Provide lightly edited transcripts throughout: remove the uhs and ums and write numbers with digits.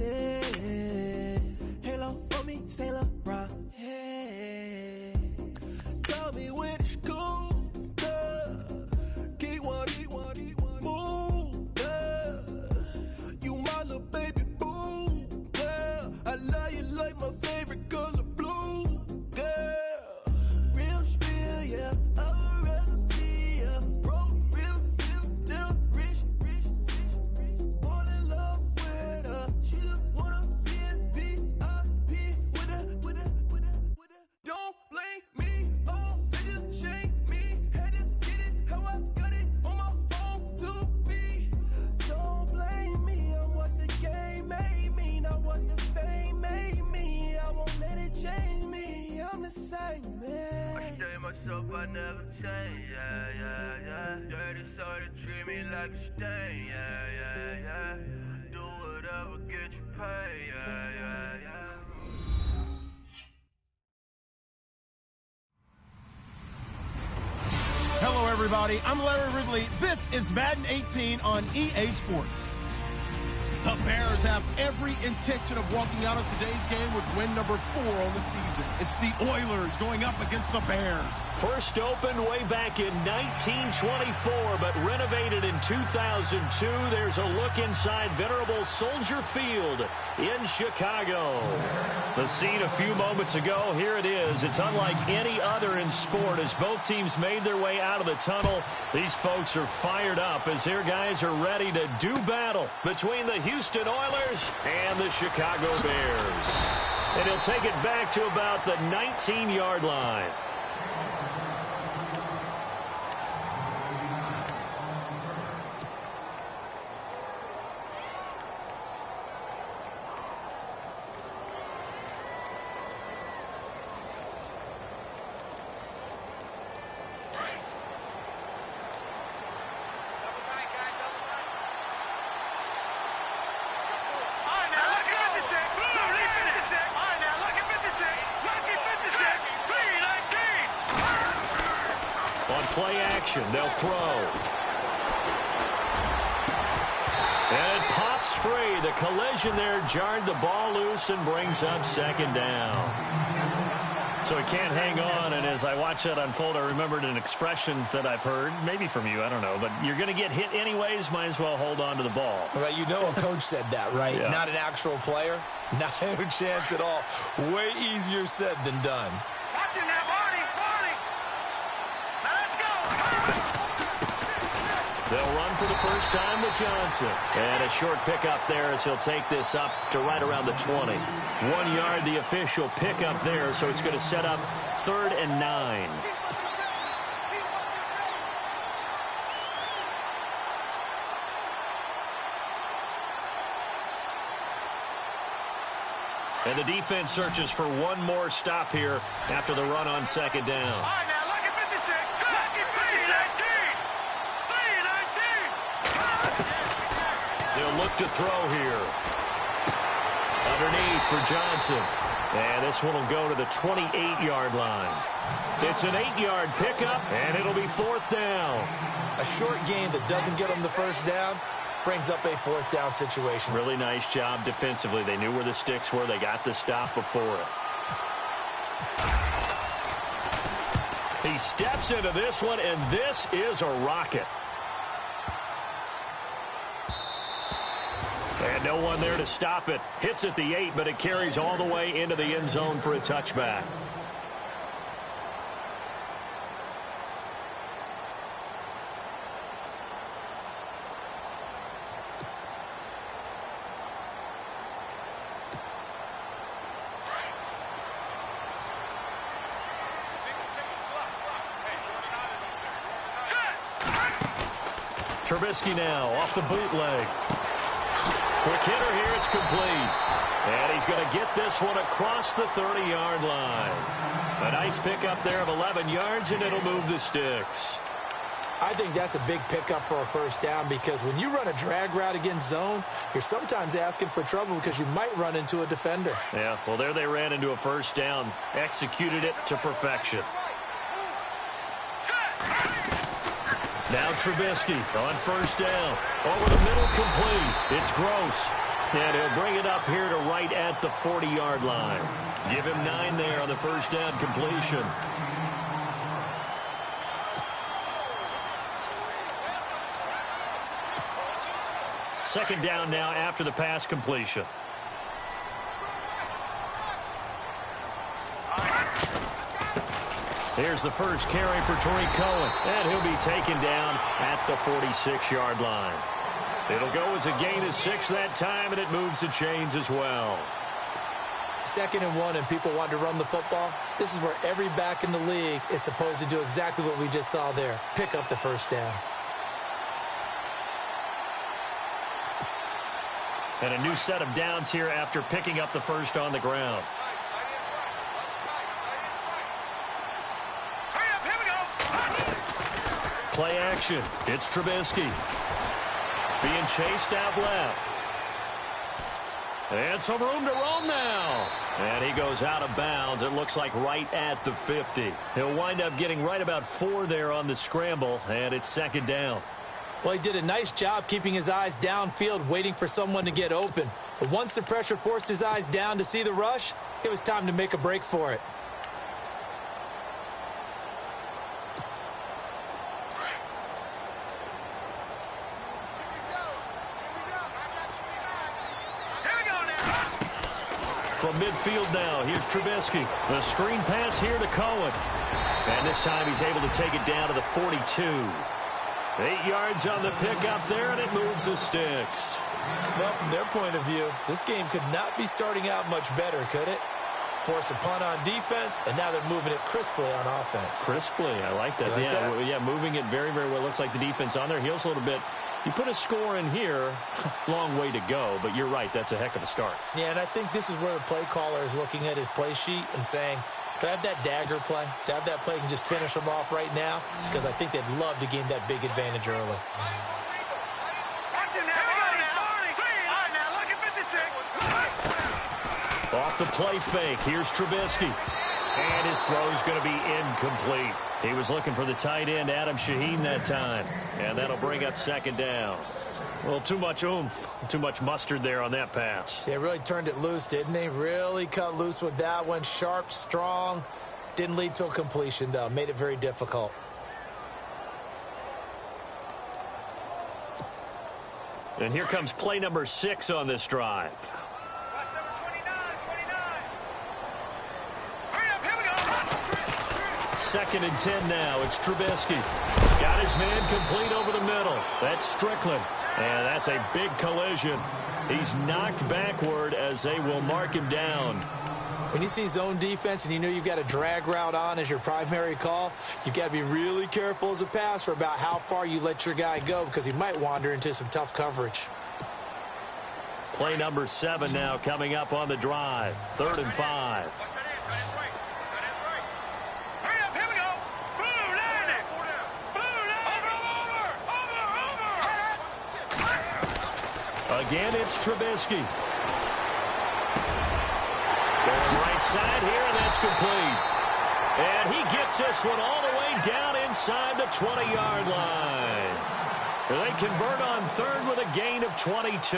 yeah. Halo for me, say LeBron, yeah. Tell me when it's cool, yeah. Keep one, move, yeah. You my little baby boo, yeah. I love you like my favorite color blue, yeah. Real spill, yeah. I'd rather be a broke, real, still rich. Fall in love with her. She just wanna be in VIP with her. Don't blame me, oh, niggas shame me. Had to get it how I got it on my own 2 feet. Don't blame me, I'm what the game made me, not what the fame made me. I won't let it change me, I'm the same man. I stay myself, I never change, yeah. Dirty soda treat me like a stain, yeah. Do whatever, get you paid, yeah. Hello, everybody. I'm Larry Ridley. This is Madden 18 on EA Sports. The Bears have every intention of walking out of today's game with win number 4 on the season. It's the Oilers going up against the Bears. First opened way back in 1924, but renovated in 2002. There's a look inside venerable Soldier Field in Chicago. The scene a few moments ago, here it is. It's unlike any other in sport as both teams made their way out of the tunnel. These folks are fired up as their guys are ready to do battle between the Houston Oilers and the Chicago Bears. And he'll take it back to about the 19-yard line. Play action, they'll throw. And it pops free. The collision there jarred the ball loose and brings up second down. So he can't hang on, and as I watch that unfold, I remembered an expression that I've heard, maybe from you, I don't know, but you're going to get hit anyways, might as well hold on to the ball. Right, you know a coach said that, right? Yeah. Not an actual player. Not a chance at all. Way easier said than done. Watching that, Barney. Now let's go. They'll run for the first time with Johnson. And a short pickup there as he'll take this up to right around the 20. 1 yard, the official pickup there, so it's going to set up 3rd and 9. And the defense searches for one more stop here after the run on second down. All right, now look at 56. Look at 319. They'll look to throw here. Underneath for Johnson. And this one will go to the 28-yard line. It's an 8-yard pickup, and it'll be 4th down. A short gain that doesn't get them the first down brings up a 4th down situation. Really nice job defensively. They knew where the sticks were. They got the stop before it. He steps into this one, and this is a rocket. And no one there to stop it. Hits at the 8, but it carries all the way into the end zone for a touchback. Trubisky now off the bootleg. Quick hitter here, it's complete. And he's going to get this one across the 30-yard line. A nice pickup there of 11 yards, and it'll move the sticks. I think that's a big pickup for a first down because when you run a drag route against zone, you're sometimes asking for trouble because you might run into a defender. Yeah, well, there they ran into a first down. Executed it to perfection. Now Trubisky on first down. Over the middle, complete. It's Gross. And he'll bring it up here to right at the 40-yard line. Give him 9 there on the first down completion. Second down now after the pass completion. Here's the first carry for Tariq Cohen, and he'll be taken down at the 46-yard line. It'll go as a gain of 6 that time, and it moves the chains as well. 2nd and 1, and people want to run the football. This is where every back in the league is supposed to do exactly what we just saw there. Pick up the first down. And a new set of downs here after picking up the first on the ground. Play action. It's Trubisky. Being chased out left. And some room to roam now. And he goes out of bounds. It looks like right at the 50. He'll wind up getting right about 4 there on the scramble, and it's 2nd down. Well, he did a nice job keeping his eyes downfield, waiting for someone to get open. But once the pressure forced his eyes down to see the rush, it was time to make a break for it. From midfield now, here's Trubisky. The screen pass here to Cohen. And this time he's able to take it down to the 42. 8 yards on the pickup there, and it moves the sticks. Well, from their point of view, this game could not be starting out much better, could it? Force a punt on defense, and now they're moving it crisply on offense. Crisply, I like that. Yeah, moving it very, very well. Looks like the defense on their heels a little bit. You put a score in here, long way to go, but you're right, that's a heck of a start. Yeah, and I think this is where the play caller is looking at his play sheet and saying, to have that dagger play, to have that play and just finish them off right now, because I think they'd love to gain that big advantage early. Off the play fake, here's Trubisky. And his throw's going to be incomplete. He was looking for the tight end, Adam Shaheen, that time. And that'll bring up 2nd down. Well, too much oomph, too much mustard there on that pass. Yeah, really turned it loose, didn't he? Really cut loose with that one. Sharp, strong. Didn't lead to a completion, though. Made it very difficult. And here comes play number 6 on this drive. Second and 10 now. It's Trubisky. Got his man complete over the middle. That's Strickland. And that's a big collision. He's knocked backward as they will mark him down. When you see zone defense and you know you've got a drag route on as your primary call, you've got to be really careful as a passer about how far you let your guy go because he might wander into some tough coverage. Play number 7 now coming up on the drive. 3rd and 5. Again, it's Trubisky. Going right side here, and that's complete. And he gets this one all the way down inside the 20-yard line. They convert on 3rd with a gain of 22.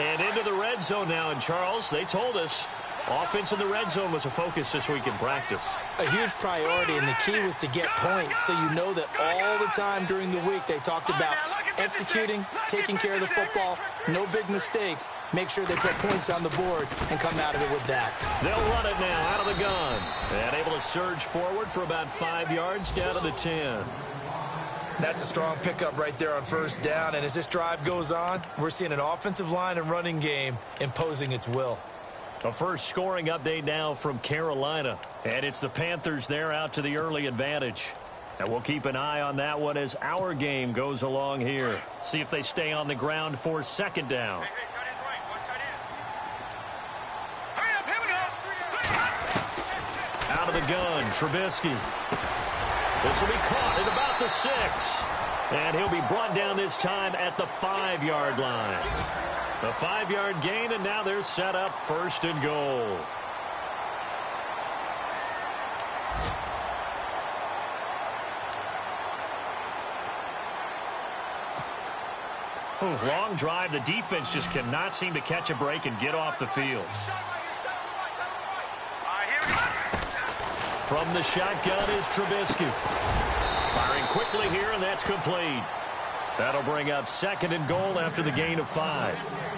And into the red zone now. And, Charles, they told us offense in the red zone was a focus this week in practice. A huge priority, and the key was to get points. So you know that all the time during the week they talked about executing, taking care of the football, no big mistakes. Make sure they put points on the board and come out of it with that. They'll run it now out of the gun. And able to surge forward for about 5 yards down to the 10. That's a strong pickup right there on 1st down. And as this drive goes on, we're seeing an offensive line and running game imposing its will. A first scoring update now from Carolina. And it's the Panthers there out to the early advantage. And we'll keep an eye on that one as our game goes along here. See if they stay on the ground for 2nd down. Out of the gun, Trubisky. This will be caught at about the 6. And he'll be brought down this time at the 5-yard line. A 5-yard gain, and now they're set up 1st and goal. Long drive. The defense just cannot seem to catch a break and get off the field. From the shotgun is Trubisky. Firing quickly here, and that's complete. That'll bring up 2nd and goal after the gain of 5.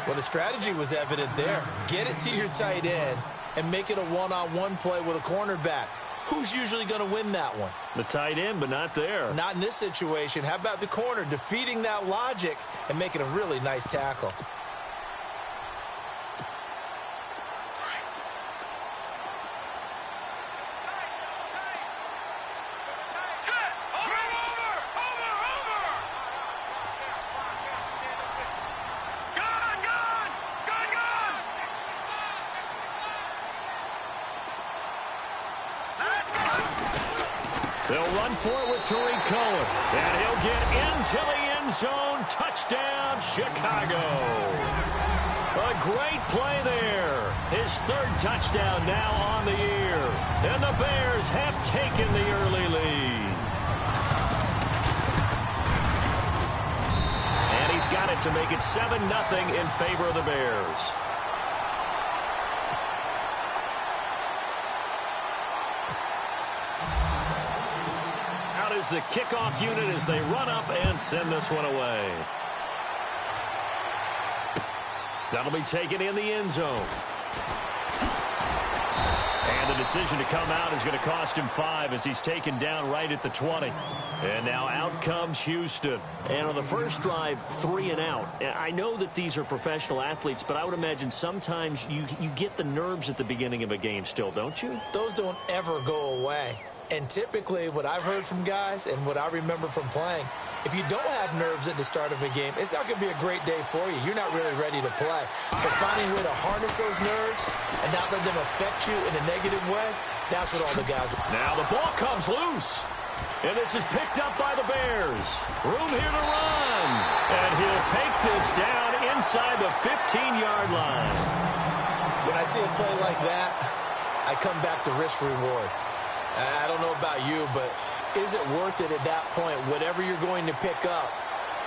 Well, the strategy was evident there. Get it to your tight end and make it a one-on-one play with a cornerback. Who's usually going to win that one? The tight end, but not there. Not in this situation. How about the corner defeating that logic and making a really nice tackle? They'll run for it with Tariq Cohen. And he'll get into the end zone. Touchdown, Chicago. A great play there. His 3rd touchdown now on the year. And the Bears have taken the early lead. And he's got it to make it 7-0 in favor of the Bears. Is the kickoff unit as they run up and send this one away. That'll be taken in the end zone. And the decision to come out is going to cost him 5 as he's taken down right at the 20. And now out comes Houston. And on the first drive, 3 and out. I know that these are professional athletes, but I would imagine sometimes you get the nerves at the beginning of a game still, don't you? Those don't ever go away. And typically what I've heard from guys and what I remember from playing, if you don't have nerves at the start of a game, it's not going to be a great day for you. You're not really ready to play. So finding a way to harness those nerves and not let them affect you in a negative way, that's what all the guys are. Now the ball comes loose. And this is picked up by the Bears. Room here to run. And he'll take this down inside the 15-yard line. When I see a play like that, I come back to risk-reward. I don't know about you, but is it worth it at that point, whatever you're going to pick up,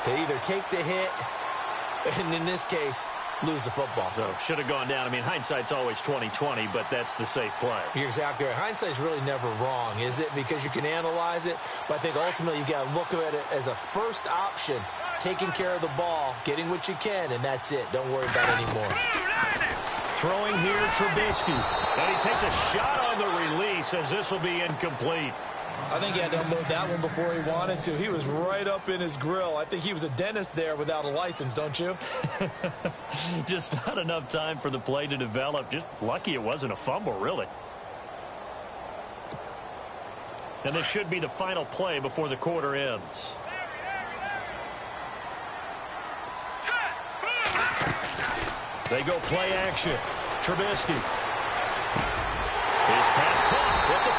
to either take the hit and, in this case, lose the football? So should have gone down. I mean, hindsight's always 20/20, but that's the safe play. You're exactly right. Hindsight's really never wrong, is it? Because you can analyze it, but I think ultimately you got to look at it as a first option, taking care of the ball, getting what you can, and that's it. Don't worry about it anymore. Throwing here, Trubisky. And he takes a shot on the release as this will be incomplete. I think he had to unload that one before he wanted to. He was right up in his grill. I think he was a dentist there without a license, don't you? Just not enough time for the play to develop. Just lucky it wasn't a fumble, really. And this should be the final play before the quarter ends. They go play action. Trubisky. His pass caught at the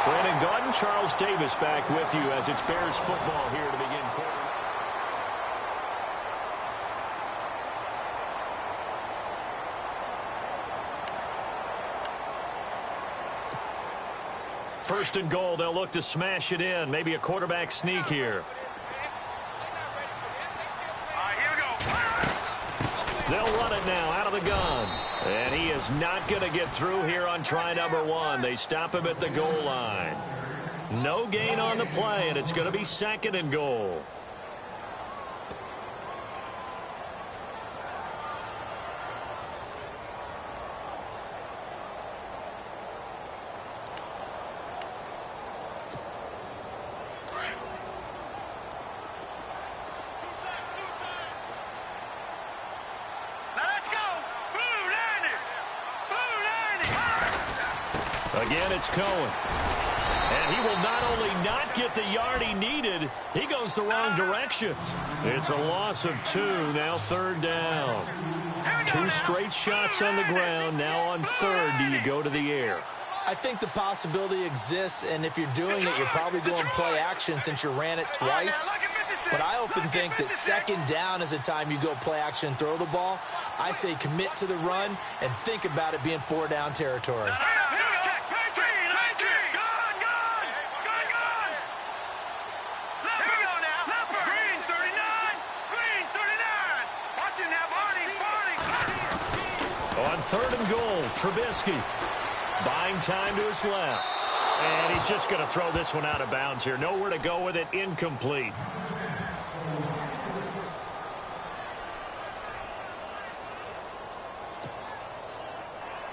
4. Brandon Gaudin, Charles Davis back with you as it's Bears football here to begin quarter. First and goal, they'll look to smash it in. Maybe a quarterback sneak here. They'll run it now out of the gun. And he is not going to get through here on try number 1. They stop him at the goal line. No gain on the play, and it's going to be 2nd and goal. Again, it's Cohen. And he will not only not get the yard he needed, he goes the wrong direction. It's a loss of 2, now 3rd down. 2 straight shots on the ground. Now on 3rd, do you go to the air? I think the possibility exists, and if you're doing it, you're probably going play action since you ran it twice. But I often think that second down is a time you go play action and throw the ball. I say commit to the run and think about it being 4-down territory. On 3rd and goal, Trubisky buying time to his left. And he's just going to throw this one out of bounds here. Nowhere to go with it. Incomplete.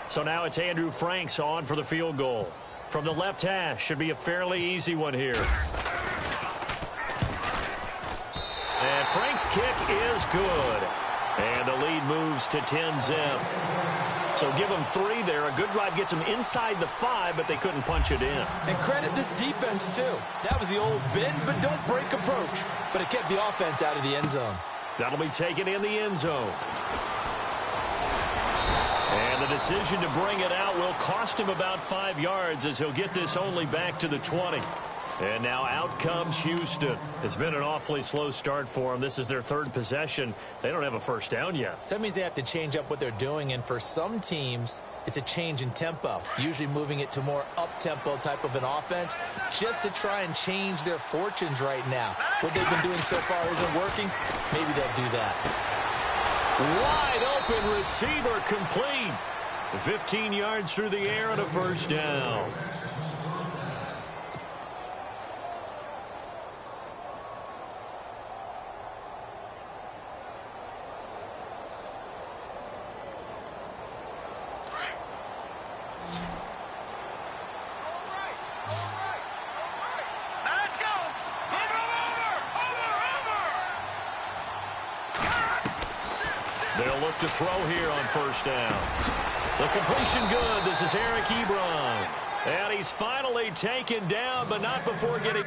So now it's Andrew Franks on for the field goal. From the left hash, should be a fairly easy one here. And Franks' kick is good. And the lead moves to 10-zip. So give them 3 there. A good drive gets them inside the 5, but they couldn't punch it in. And credit this defense, too. That was the old bend but don't break approach. But it kept the offense out of the end zone. That'll be taken in the end zone. And the decision to bring it out will cost him about 5 yards as he'll get this only back to the 20. And now out comes Houston. It's been an awfully slow start for them. This is their 3rd possession. They don't have a first down yet. So that means they have to change up what they're doing. And for some teams, it's a change in tempo, usually moving it to more up-tempo type of an offense just to try and change their fortunes right now. What they've been doing so far isn't working. Maybe they'll do that. Wide open receiver complete. 15 yards through the air and a first down. They'll look to throw here on first down. The completion good. This is Eric Ebron. And he's finally taken down, but not before getting...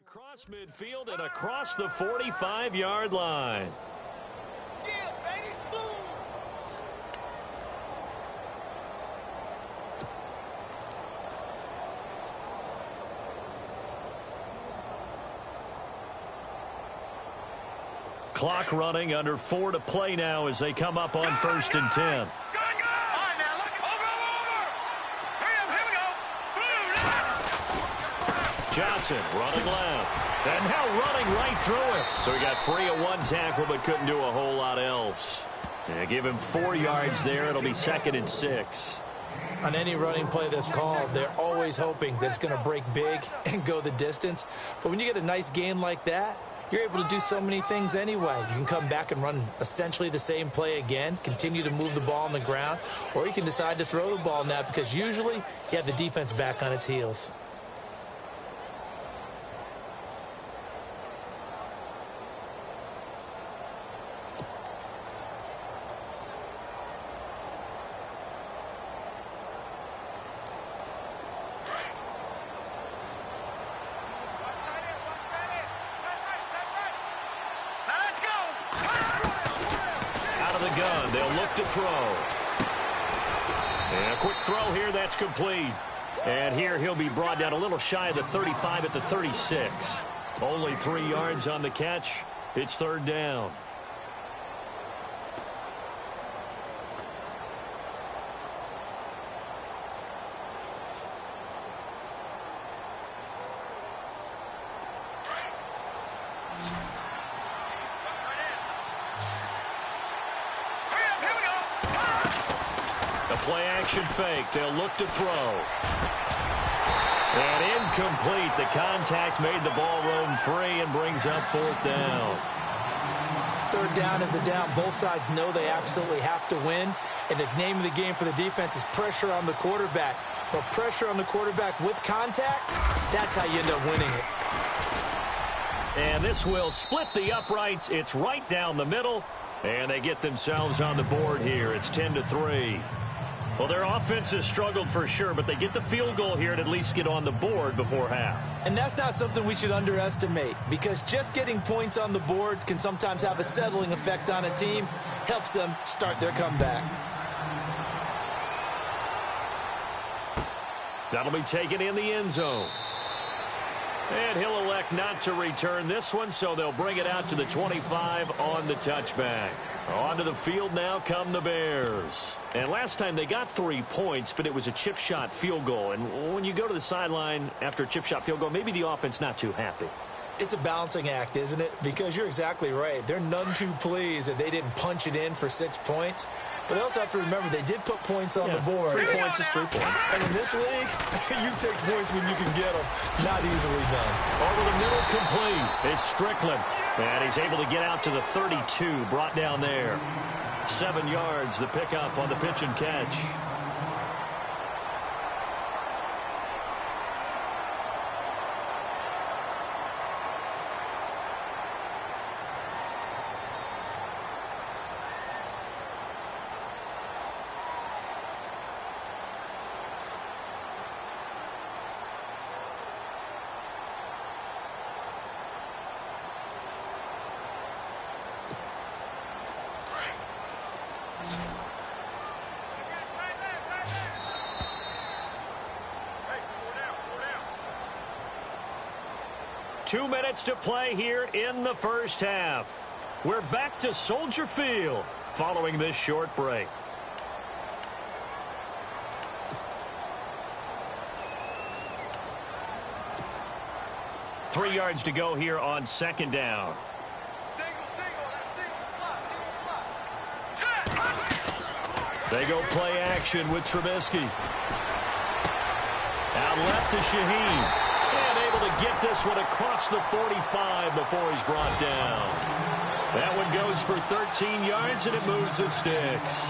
Across midfield and across the 45-yard line. Yeah, baby, boom. Clock running, under 4 to play now as they come up on 1st and 10. Johnson running left. And now running right through it. So he got free of 1 tackle but couldn't do a whole lot else. And give him 4 yards there. It'll be 2nd and 6. On any running play that's called, they're always hoping that it's going to break big and go the distance. But when you get a nice game like that, you're able to do so many things anyway. You can come back and run essentially the same play again, continue to move the ball on the ground, or you can decide to throw the ball now because usually you have the defense back on its heels. To throw. And a quick throw here, that's complete. And here he'll be brought down a little shy of the 35 at the 36. Only 3 yards on the catch. It's 3rd down. play action fake. They'll look to throw. And incomplete. The contact made the ball roam free and brings up fourth down. Third down is the down. Both sides know they absolutely have to win. And the name of the game for the defense is pressure on the quarterback. But pressure on the quarterback with contact, that's how you end up winning it. And this will split the uprights. It's right down the middle. And they get themselves on the board here. It's 10-3. Well, their offense has struggled for sure, but they get the field goal here and at least get on the board before half. And that's not something we should underestimate, because just getting points on the board can sometimes have a settling effect on a team. Helps them start their comeback. That'll be taken in the end zone. And he'll elect not to return this one, so they'll bring it out to the 25 on the touchback. Onto the field now come the Bears. And last time they got 3 points, but it was a chip shot field goal. And when you go to the sideline after a chip shot field goal, maybe the offense not too happy. It's a balancing act, isn't it? Because you're exactly right. They're none too pleased that they didn't punch it in for 6 points. But they also have to remember they did put points on the board. 3 points is 3 points. And in this league, you take points when you can get them. Not easily done. Over the middle, complete. It's Strickland. And he's able to get out to the 32, brought down there. 7 yards, the pickup on the pitch and catch. Two minutes to play here in the first half. We're back to Soldier Field following this short break. Three yards to go here on second down. They go play action with Trubisky. Out left to Shaheen. And able to get this one across the 45 before he's brought down. That one goes for 13 yards, and it moves the sticks.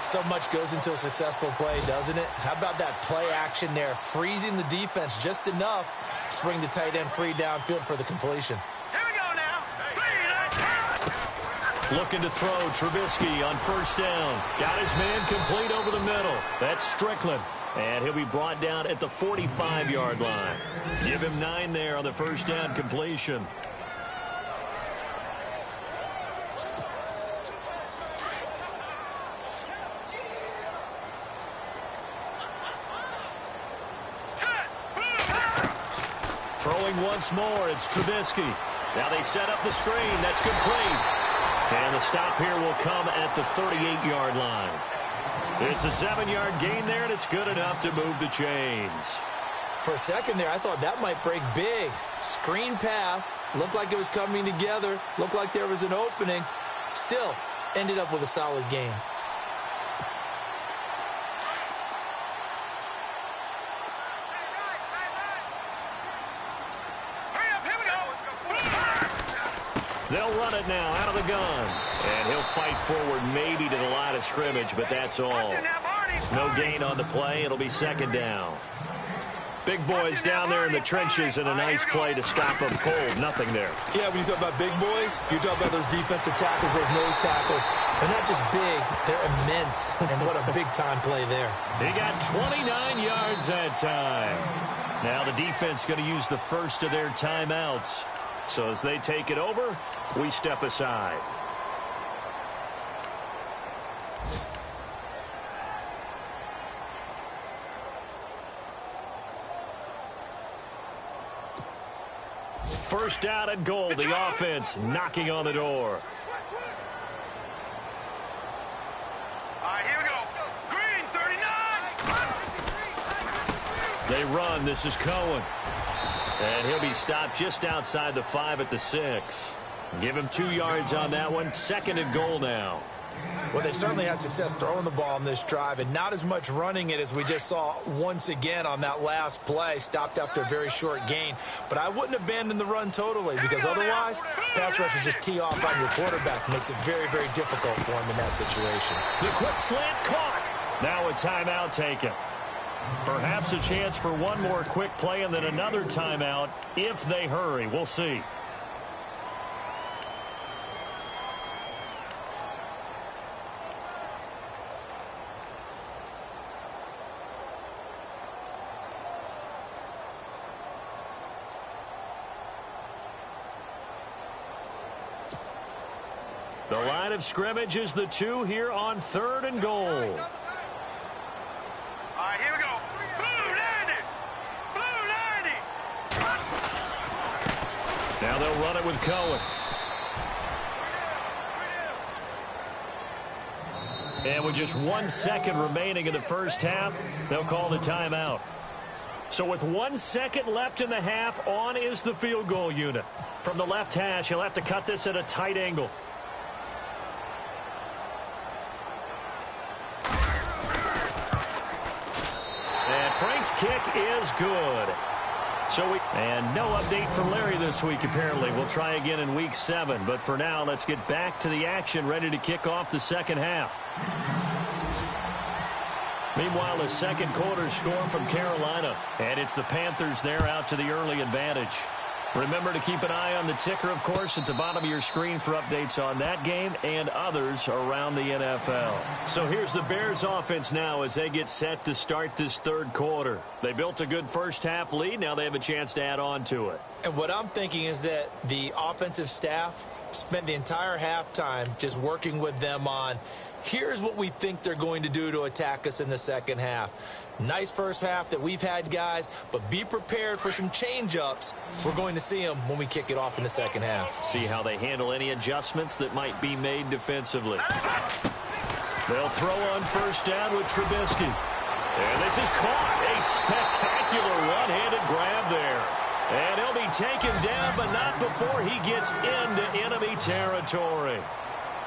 So much goes into a successful play, doesn't it? How about that play action there? Freezing the defense just enough to spring the tight end free downfield for the completion. Here we go now. Looking to throw, Trubisky on first down. Got his man complete over the middle. That's Strickland. And he'll be brought down at the 45-yard line. Give him 9 there on the first down completion. Throwing once more, it's Trubisky. Now they set up the screen. That's complete. And the stop here will come at the 38-yard line. It's a 7-yard gain there, and it's good enough to move the chains. For a second there, I thought that might break big. Screen pass. Looked like it was coming together. Looked like there was an opening. Still, ended up with a solid gain. They'll run it now out of the gun. And he'll fight forward maybe to the line of scrimmage, but that's all. No gain on the play. It'll be second down. Big boys down there in the trenches, and a nice play to stop them cold. Nothing there. Yeah, when you talk about big boys, you talk about those defensive tackles, those nose tackles. They're not just big, they're immense. And what a big-time play there. He got 29 yards that time. Now the defense going to use the first of their timeouts. So as they take it over, we step aside. First down and goal. The offense knocking on the door. All right, here we go. Green, 39. They run. This is Cohen. And he'll be stopped just outside the 5 at the 6. Give him 2 yards on that one. Second and goal now. Well, they certainly had success throwing the ball on this drive and not as much running it as we just saw once again on that last play. Stopped after a very short gain. But I wouldn't abandon the run totally because otherwise, pass rushers just tee off on your quarterback. Makes it very, very difficult for him in that situation. The quick slant caught. Now a timeout taken. Perhaps a chance for one more quick play and then another timeout if they hurry. We'll see. The line of scrimmage is the 2 here on 3rd and goal. All right, here we go. Blue 90. Blue 90. Now they'll run it with Cohen. And with just 1 second remaining in the first half, they'll call the timeout. So with 1 second left in the half, on is the field goal unit. From the left hash, he'll have to cut this at a tight angle. Frank's kick is good. And no update from Larry this week, apparently. We'll try again in week 7. But for now, let's get back to the action, ready to kick off the second half. Meanwhile, a second quarter score from Carolina. And it's the Panthers there out to the early advantage. Remember to keep an eye on the ticker, of course, at the bottom of your screen for updates on that game and others around the NFL. So here's the Bears offense now as they get set to start this third quarter. They built a good first half lead. Now they have a chance to add on to it. And what I'm thinking is that the offensive staff spent the entire halftime just working with them on, here's what we think they're going to do to attack us in the second half. Nice first half that we've had, guys, but be prepared for some change-ups. We're going to see them when we kick it off in the second half. See how they handle any adjustments that might be made defensively. They'll throw on first down with Trubisky. And this is caught. A spectacular one-handed grab there. And he'll be taken down, but not before he gets into enemy territory.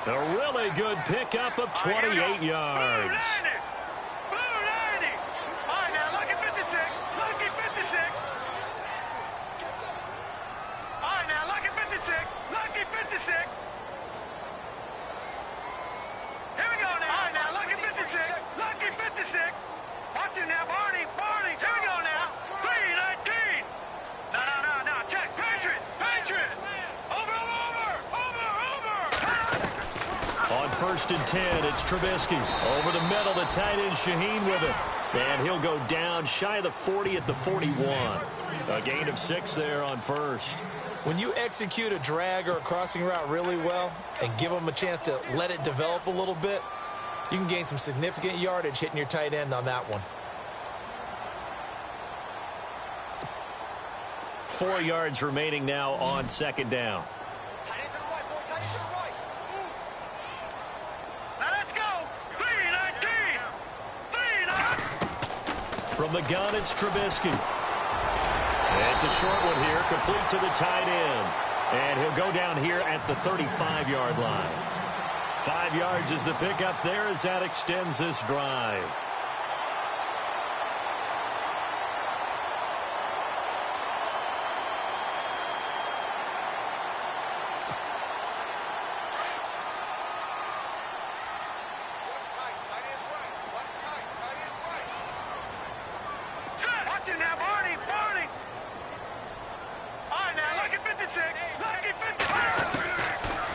A really good pickup of 28 yards. Watch it now, Barney. Here we go now. 319. No. Check. Patriot. Over. On first and 10, it's Trubisky. Over the middle, the tight end Shaheen with it. And he'll go down shy of the 40 at the 41. A gain of 6 there on first. When you execute a drag or a crossing route really well and give them a chance to let it develop a little bit, you can gain some significant yardage hitting your tight end on that one. 4 yards remaining now on second down. Now let's go. 319. From the gun, it's Trubisky. It's a short one here, complete to the tight end. And he'll go down here at the 35-yard line. 5 yards is the pickup there as that extends this drive. Watch it now, Barney. All right, now, look at 56.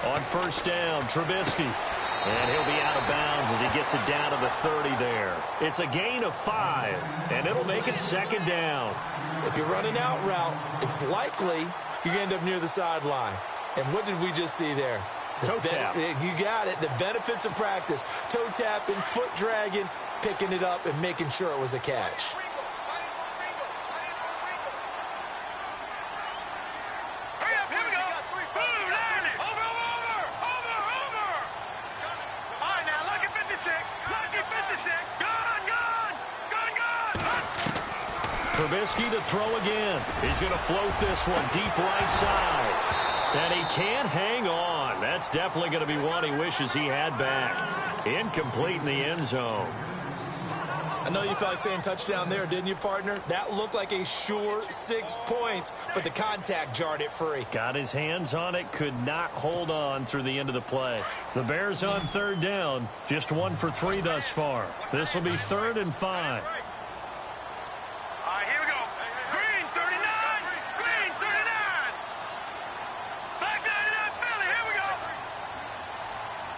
On first down, Trubisky. And he'll be out of bounds as he gets it down to the 30 there. It's a gain of 5, and it'll make it second down. If you're running out route, it's likely you're going to end up near the sideline. And what did we just see there? Toe tap. You got it. The benefits of practice. Toe tapping, foot dragging, picking it up, and making sure it was a catch. Trubisky to throw again. He's going to float this one deep right side. And he can't hang on. That's definitely going to be one he wishes he had back. Incomplete in the end zone. I know you felt like saying touchdown there, didn't you, partner? That looked like a sure 6 points, but the contact jarred it free. Got his hands on it, could not hold on through the end of the play. The Bears on third down, just 1 for 3 thus far. This will be 3rd and 5. All right, here we go. Green, 39. Green, 39. Back 99, Philly. Here we go.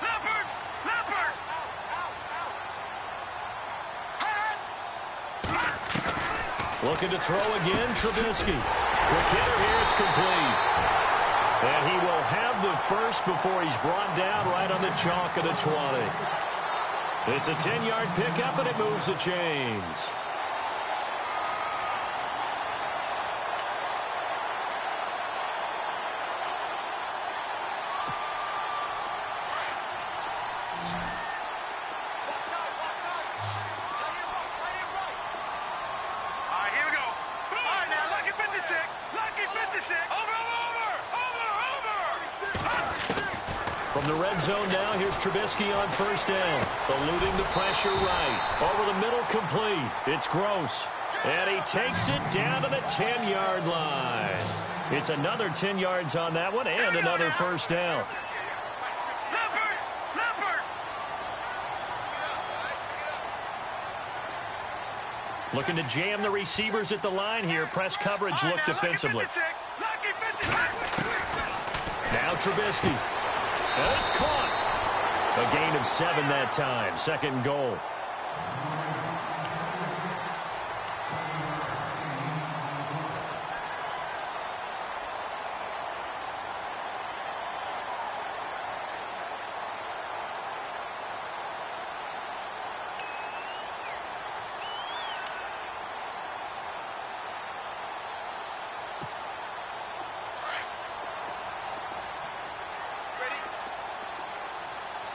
Leopard, Leopard. Looking to throw again, Trubisky. Quick hitter here, it's complete. And he will have the first before he's brought down right on the chalk of the 20. It's a 10-yard pickup, and it moves the chains. From the red zone now, here's Trubisky on first down. Eluding the pressure right. Over the middle, complete. It's Gross. And he takes it down to the 10-yard line. It's another 10 yards on that one and another first down. Leopard, Leopard. Looking to jam the receivers at the line here. Press coverage look defensively. Now Trubisky. And it's caught. A gain of 7 that time. 2nd and goal.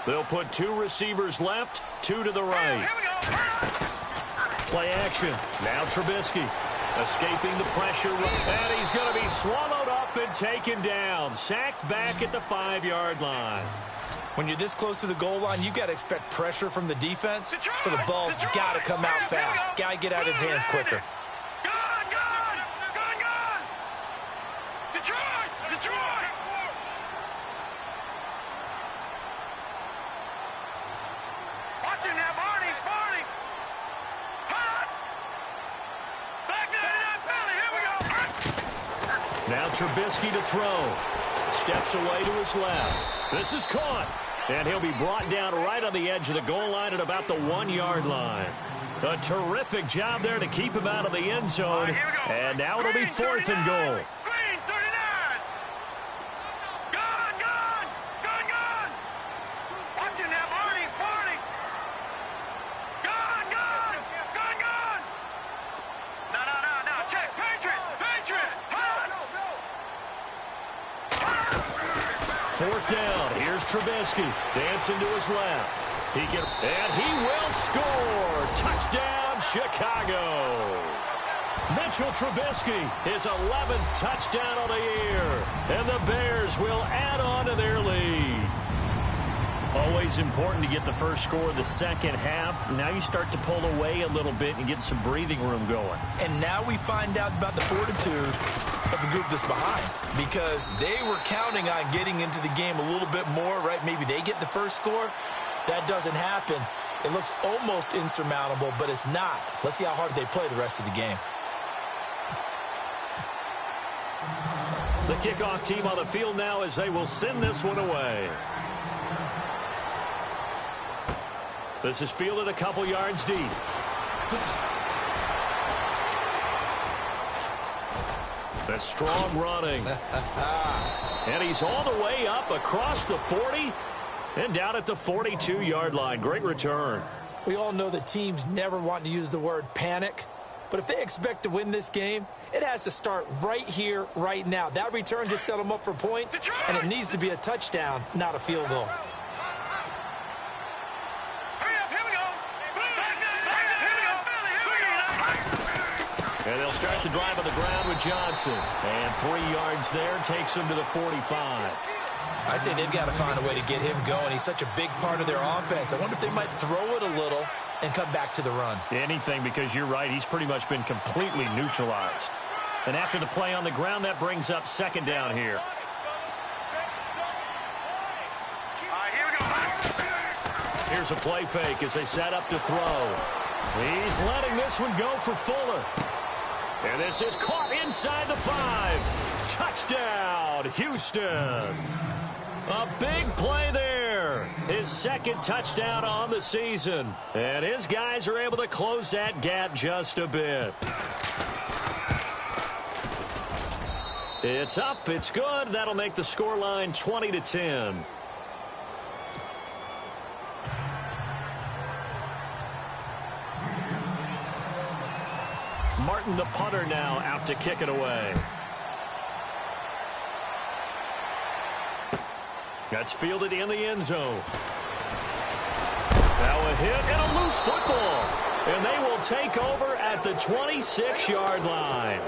They'll put 2 receivers left, 2 to the right. Play action. Now Trubisky escaping the pressure. And he's going to be swallowed up and taken down. Sacked back at the 5-yard line. When you're this close to the goal line, you've got to expect pressure from the defense. So the ball's got to come out fast. Got to get out of his hands quicker. Now Trubisky to throw. Steps away to his left. This is caught. And he'll be brought down right on the edge of the goal line at about the 1-yard line. A terrific job there to keep him out of the end zone. And now it'll be 4th and goal. Green, 39. Gone, gone, gone, gone. Watch it now, Barney, Barney. Gone, gone, gone, gone. No. Check, Patriot, Patriot. 4th down. Here's Trubisky. Dancing to his left. And he will score. Touchdown, Chicago. Mitchell Trubisky, his 11th touchdown of the year. And the Bears will add on to their lead. Always important to get the first score of the second half. Now you start to pull away a little bit and get some breathing room going. And now we find out about the fortitude of the group that's behind, because they were counting on getting into the game a little bit more, right? Maybe they get the first score. That doesn't happen. It looks almost insurmountable, but it's not. Let's see how hard they play the rest of the game. The kickoff team on the field now as they will send this one away. This is fielded a couple yards deep. The strong running. And he's all the way up across the 40 and down at the 42-yard line. Great return. We all know that teams never want to use the word panic, but if they expect to win this game, it has to start right here, right now. That return just set them up for points, and it needs to be a touchdown, not a field goal. And they'll start the drive on the ground with Johnson. And 3 yards there takes him to the 45. I'd say they've got to find a way to get him going. He's such a big part of their offense. I wonder if they might throw it a little and come back to the run. Anything, because you're right. He's pretty much been completely neutralized. And after the play on the ground, that brings up second down here. Here's a play fake as they set up to throw. He's letting this one go for Fuller. And this is caught inside the 5. Touchdown, Houston. A big play there. His second touchdown on the season. And his guys are able to close that gap just a bit. It's up. It's good. That'll make the scoreline 20-10. Martin, the punter, now out to kick it away. That's fielded in the end zone. Now a hit and a loose football. And they will take over at the 26-yard line.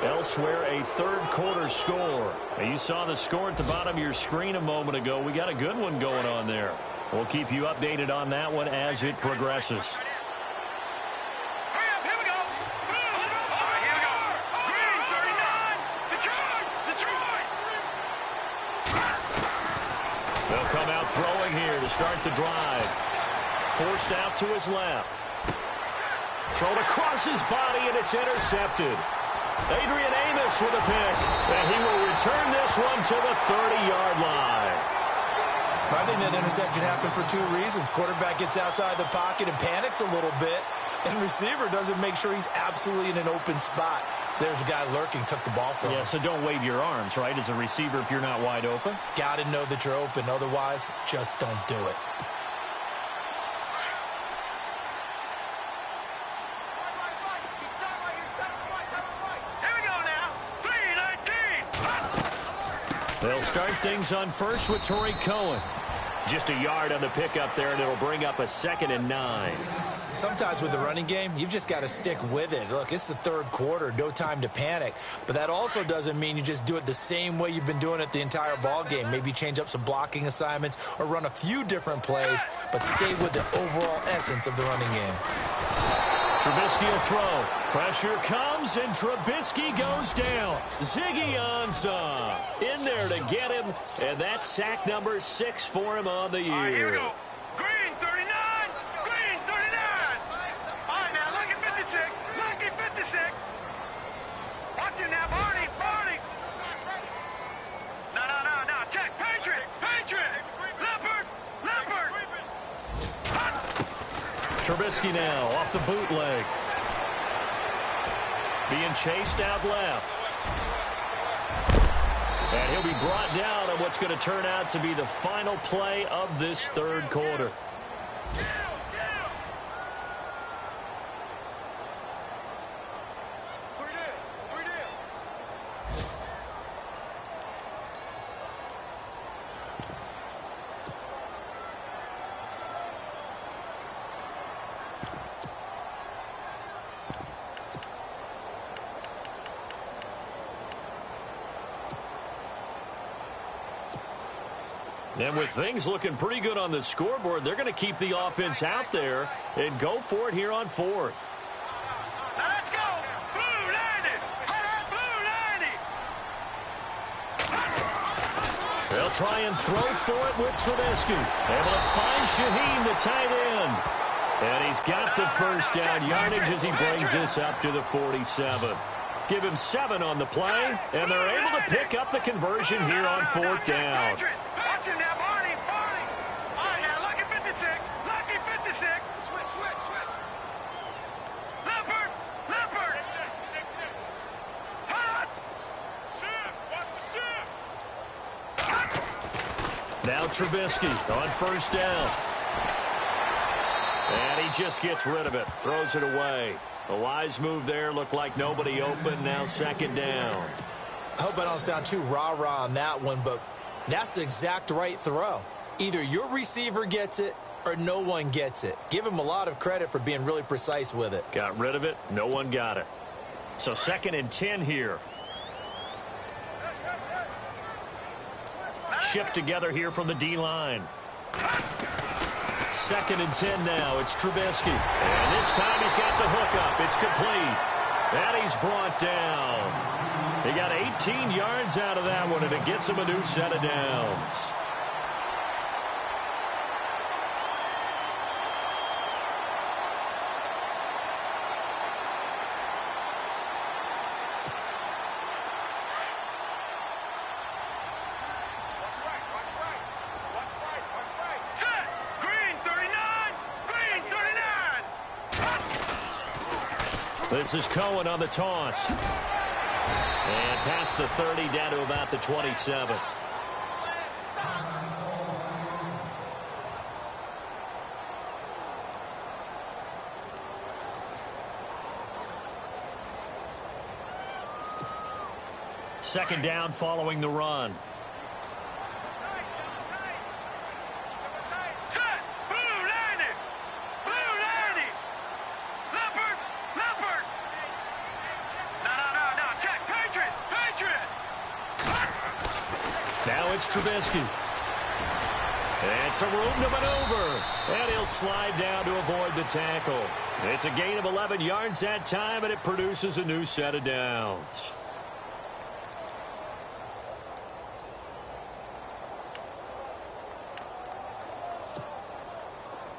Elsewhere, a third-quarter score. Now, you saw the score at the bottom of your screen a moment ago. We got a good one going on there. We'll keep you updated on that one as it progresses. They'll come out throwing here to start the drive. Forced out to his left. Thrown across his body, and it's intercepted. Adrian Amos with a pick, and he will return this one to the 30-yard line. I think that interception happened for 2 reasons. Quarterback gets outside the pocket and panics a little bit, and receiver doesn't make sure he's absolutely in an open spot. So there's a guy lurking, took the ball from him. Yeah, so don't wave your arms, right, as a receiver if you're not wide open. Got to know that you're open. Otherwise, just don't do it. They'll start things on first with Torrey Cohen. Just a yard on the pickup there, and it'll bring up a 2nd and 9. Sometimes with the running game, you've just got to stick with it. Look, it's the third quarter, no time to panic. But that also doesn't mean you just do it the same way you've been doing it the entire ball game. Maybe change up some blocking assignments or run a few different plays, but stay with the overall essence of the running game. Trubisky will throw. Pressure comes, and Trubisky goes down. Ziggy Ansah in there to get him, and that's sack number 6 for him on the year. All right, here we go. Green 39. Green 39. All right, now look at 56. Look at 56. Watch it now, Barney. Barney. No. Check. Patriot. Leopard. Trubisky now off the bootleg. Being chased out left. And he'll be brought down on what's going to turn out to be the final play of this third quarter. And with things looking pretty good on the scoreboard, they're going to keep the offense out there and go for it here on 4th. Let's go. Blue 90. Blue 90. They'll try and throw for it with Trubisky. Able to find Shaheen, the tight end. And he's got the first down yardage as he brings this up to the 47. Give him 7 on the play, and they're able to pick up the conversion here on 4th down. Watch it now, Barney. All right, now look at 56. Lucky 56. Switch. Leopard. Hot. Watch the shift. Now Trubisky on first down. And he just gets rid of it. Throws it away. A wise move there. Looked like nobody open. Now 2nd down. I hope I don't sound too rah-rah on that one, but that's the exact right throw. Either your receiver gets it or no one gets it. Give him a lot of credit for being really precise with it. Got rid of it. No one got it. So 2nd and 10 here. shift together here from the D-line. 2nd and 10 now. It's Trubisky. And this time he's got the hookup. It's complete. And he's brought down. He got 18 yards out of that one, and it gets him a new set of downs. This is Cohen on the toss. And past the 30 down to about the 27. Second down following the run. Now it's Trubisky. And some room to maneuver. And he'll slide down to avoid the tackle. It's a gain of 11 yards that time, and it produces a new set of downs.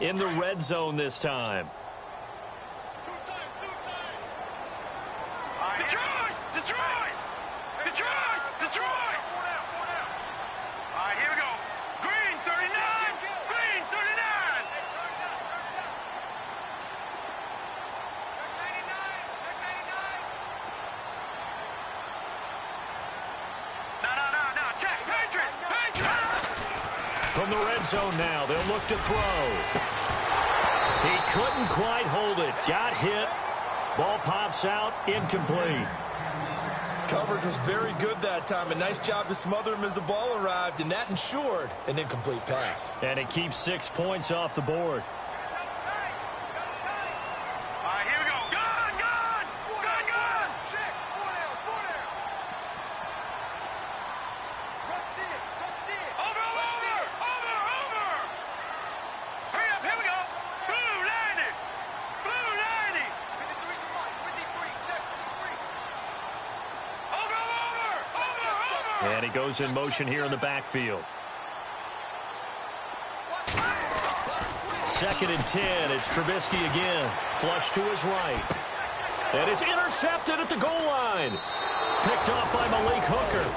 In the red zone this time. Detroit! Detroit! Detroit! Detroit! All right, here we go. Green 39! Green 39! Check 99! No. Check. Patriot! Patriot! From the red zone now, they'll look to throw. He couldn't quite hold it. Got hit. Ball pops out. Incomplete. Coverage was very good that time. A nice job to smother him as the ball arrived, and that ensured an incomplete pass. And it keeps 6 points off the board. All right, here we go. Gun! Gun! Gun! Gun! Check. 4 down. 4 down. Rush in. Rush in. Over. Hurry up. Here we go. Blue 90. Blue 90. 53. Check. 53. Over. And he goes in motion here in the backfield. 2nd and 10. It's Trubisky again. Flush to his right. And it's intercepted at the goal line. Picked off by Malik Hooker.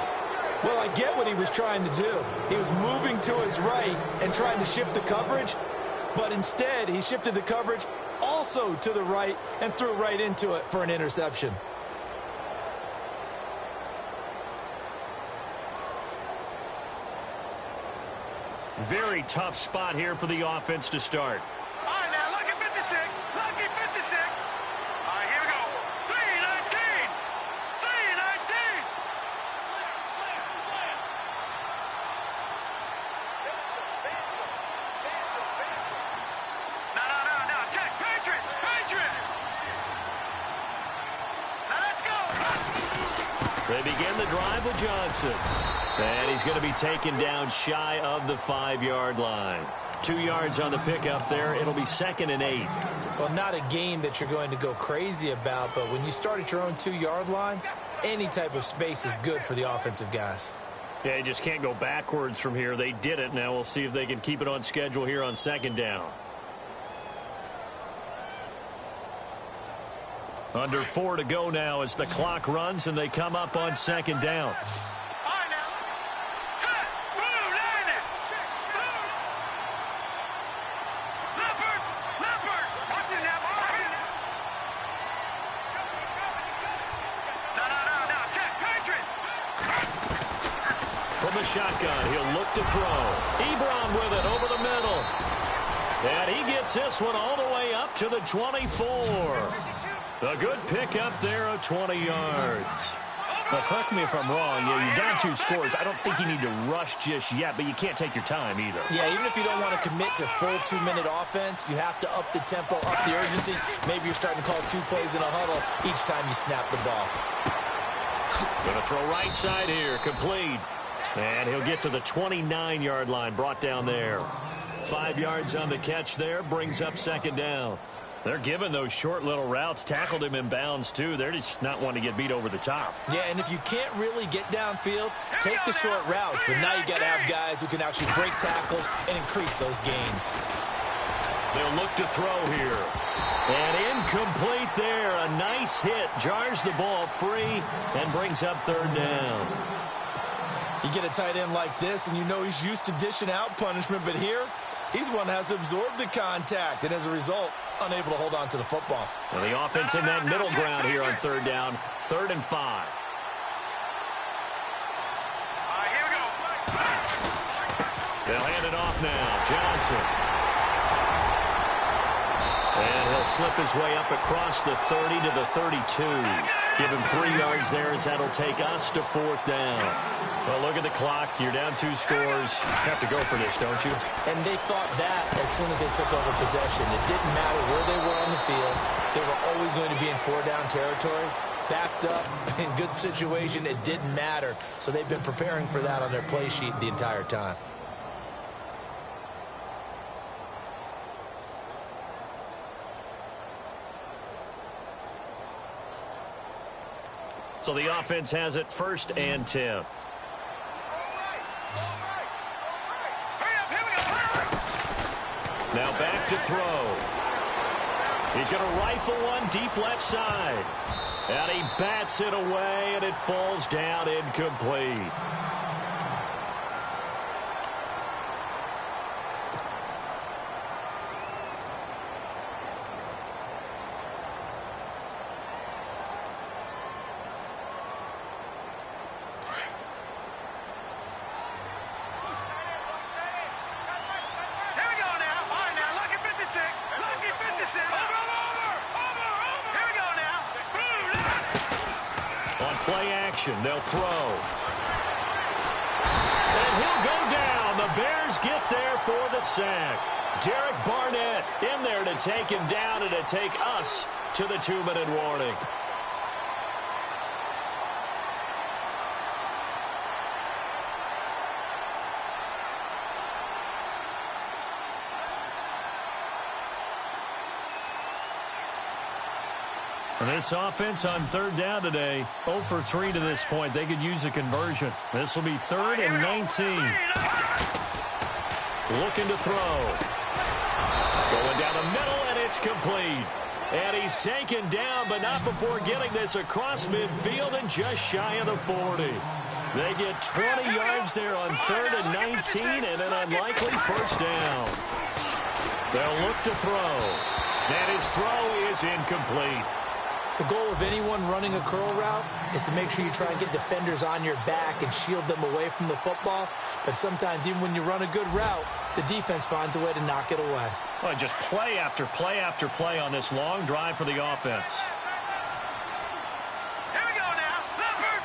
Well, I get what he was trying to do. He was moving to his right and trying to shift the coverage, but instead he shifted the coverage also to the right and threw right into it for an interception. Very tough spot here for the offense to start. All right, now, lucky 56. Lucky 56. All right, here we go. 319. 319. Slam. No. Check. Patriot. Now, let's go. They begin the drive with Johnson. And he's going to be taken down shy of the 5-yard line. 2 yards on the pickup there. It'll be 2nd and 8. Well, not a gain that you're going to go crazy about, but when you start at your own 2-yard line, any type of space is good for the offensive guys. Yeah, you just can't go backwards from here. They did it. Now we'll see if they can keep it on schedule here on 2nd down. Under 4 to go now as the clock runs and they come up on 2nd down. From the shotgun, he'll look to throw. Ebron with it over the middle. And he gets this one all the way up to the 24. A good pickup there of 20 yards. Now, correct me if I'm wrong. Yeah, you're down 2 scores. I don't think you need to rush just yet, but you can't take your time either. Yeah, even if you don't want to commit to full 2-minute offense, you have to up the tempo, up the urgency. Maybe you're starting to call 2 plays in a huddle each time you snap the ball. Going to throw right side here. Complete. And he'll get to the 29-yard line, brought down there. 5 yards on the catch there, brings up second down. They're giving those short little routes. Tackled him in bounds, too. They're just not wanting to get beat over the top. Yeah, and if you can't really get downfield, take the short routes. But now you got to have guys who can actually break tackles and increase those gains. They'll look to throw here. And incomplete there. A nice hit. Jars the ball free and brings up third down. You get a tight end like this, and you know he's used to dishing out punishment. But here, he's one that has to absorb the contact. And as a result, unable to hold on to the football. And the offense in that middle ground here on third down. 3rd and 5. Here we go. They'll hand it off now. Johnson. And he'll slip his way up across the 30 to the 32. Give him 3 yards there as that'll take us to 4th down. Well, look at the clock. You're down 2 scores. You have to go for this, don't you? And they thought that as soon as they took over possession. It didn't matter where they were on the field. They were always going to be in 4-down territory. Backed up, in good situation, it didn't matter. So they've been preparing for that on their play sheet the entire time. So the offense has it 1st and 10. Now back to throw. He's going to rifle one deep left side. And he bats it away, and it falls down incomplete. Play action. They'll throw. And he'll go down. The Bears get there for the sack. Derek Barnett in there to take him down and to take us to the 2-minute warning. And this offense on 3rd down today, 0 for 3 to this point. They could use a conversion. This will be 3rd and 19. Looking to throw. Going down the middle, and it's complete. And he's taken down, but not before getting this across midfield and just shy of the 40. They get 20 yards there on 3rd and 19 and an unlikely 1st down. They'll look to throw. And his throw is incomplete. The goal of anyone running a curl route is to make sure you try and get defenders on your back and shield them away from the football. But sometimes, even when you run a good route, the defense finds a way to knock it away. Well, just play after play after play on this long drive for the offense. Here we go now. Leopard.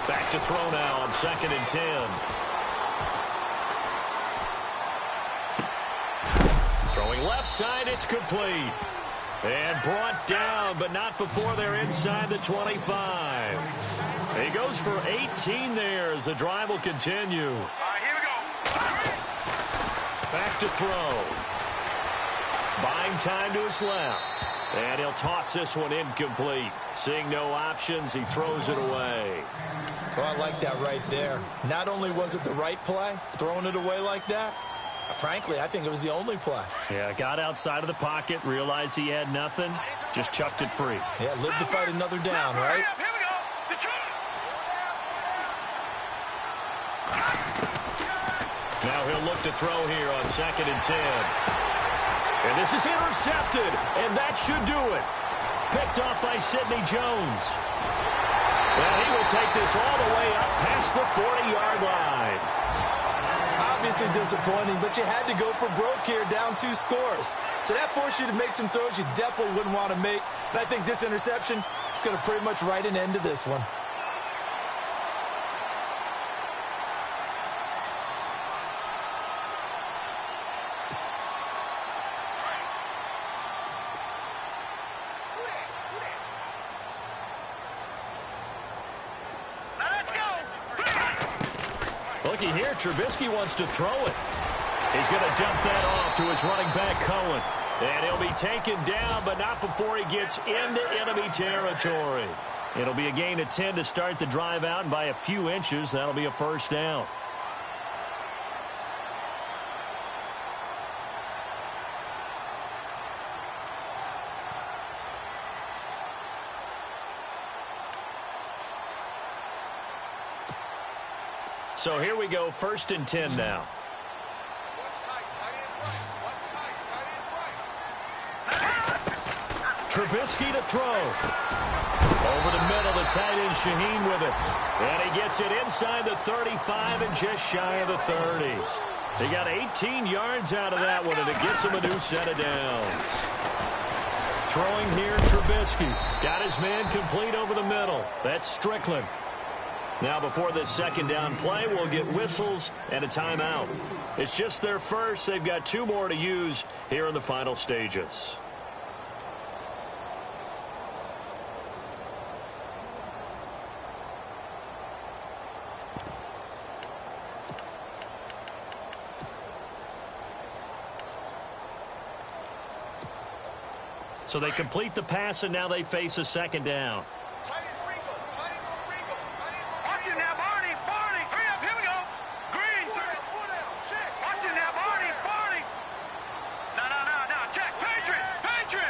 Back to throw now on 2nd and 10. Throwing left side, it's complete. And brought down, but not before they're inside the 25. He goes for 18 there as the drive will continue. Here we go. Back to throw. Buying time to his left. And he'll toss this one incomplete. Seeing no options, he throws it away. Well, I like that right there. Not only was it the right play, throwing it away like that, frankly, I think it was the only play. Yeah, got outside of the pocket, realized he had nothing, just chucked it free. Yeah, live to fight another down, right? Here we go. Now he'll look to throw here on 2nd and 10. And this is intercepted, and that should do it. Picked off by Sidney Jones. And he will take this all the way up past the 40-yard line. Obviously disappointing, but you had to go for broke here, down 2 scores. So that forced you to make some throws you definitely wouldn't want to make. And I think this interception is going to pretty much write an end to this one. Trubisky here. Trubisky wants to throw it. He's going to dump that off to his running back, Cohen. And he'll be taken down, but not before he gets into enemy territory. It'll be a gain of 10 to start the drive out, and by a few inches, that'll be a first down. So here we go, 1st and 10 now. Trubisky to throw. Over the middle, the tight end Shaheen with it. And he gets it inside the 35 and just shy of the 30. They got 18 yards out of that one, and it gets him a new set of downs. Throwing here, Trubisky. Got his man complete over the middle. That's Strickland. Now, before this second down play, we'll get whistles and a timeout. It's just their first. They've got 2 more to use here in the final stages. So they complete the pass, and now they face a second down. Watch it now, Barney. Barney, hurry up. Here we go. Green. Watch it now, Barney. Barney. No. Check. Patriot.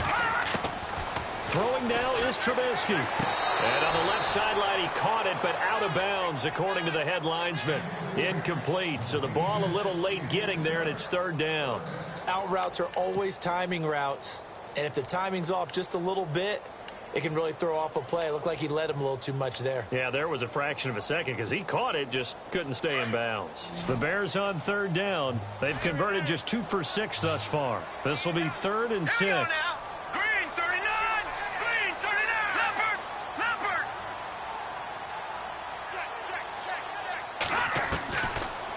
Throwing now is Trubisky. And on the left sideline, he caught it, but out of bounds, according to the head linesman. Incomplete. So the ball a little late getting there, and it's 3rd down. Out routes are always timing routes. And if the timing's off just a little bit, it can really throw off a play. It looked like he led him a little too much there. Yeah, there was a fraction of a second because he caught it, just couldn't stay in bounds. The Bears on 3rd down. They've converted just 2 for 6 thus far. This will be 3rd and 6. Green 39. Green 39. Leopard.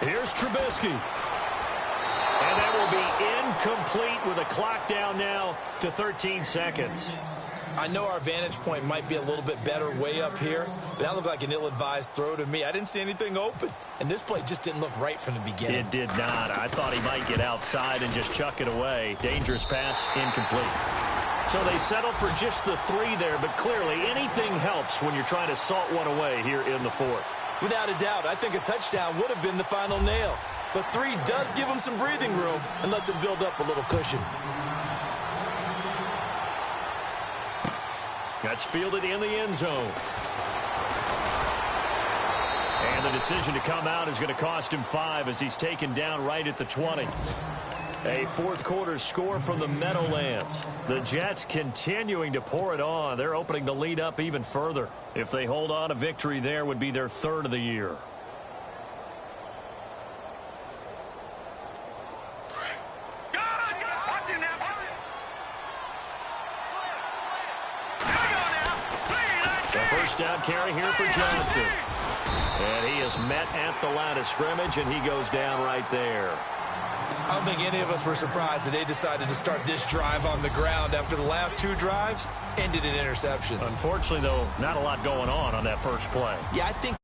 Here's Trubisky. And that will be incomplete with a clock down now to 13 seconds. I know our vantage point might be a little bit better way up here, but that looked like an ill-advised throw to me. I didn't see anything open, and this play just didn't look right from the beginning. It did not. I thought he might get outside and just chuck it away. Dangerous pass, incomplete. So they settled for just the 3 there, but clearly anything helps when you're trying to salt one away here in the 4th. Without a doubt, I think a touchdown would have been the final nail. But 3 does give him some breathing room and lets him build up a little cushion. That's fielded in the end zone. And the decision to come out is going to cost him 5 as he's taken down right at the 20. A 4th quarter score from the Meadowlands. The Jets continuing to pour it on. They're opening the lead up even further. If they hold on, a victory there would be their 3rd of the year. First down carry here for Johnson. And he is met at the line of scrimmage, and he goes down right there. I don't think any of us were surprised that they decided to start this drive on the ground after the last 2 drives ended in interceptions. Unfortunately, though, not a lot going on that first play. Yeah, I think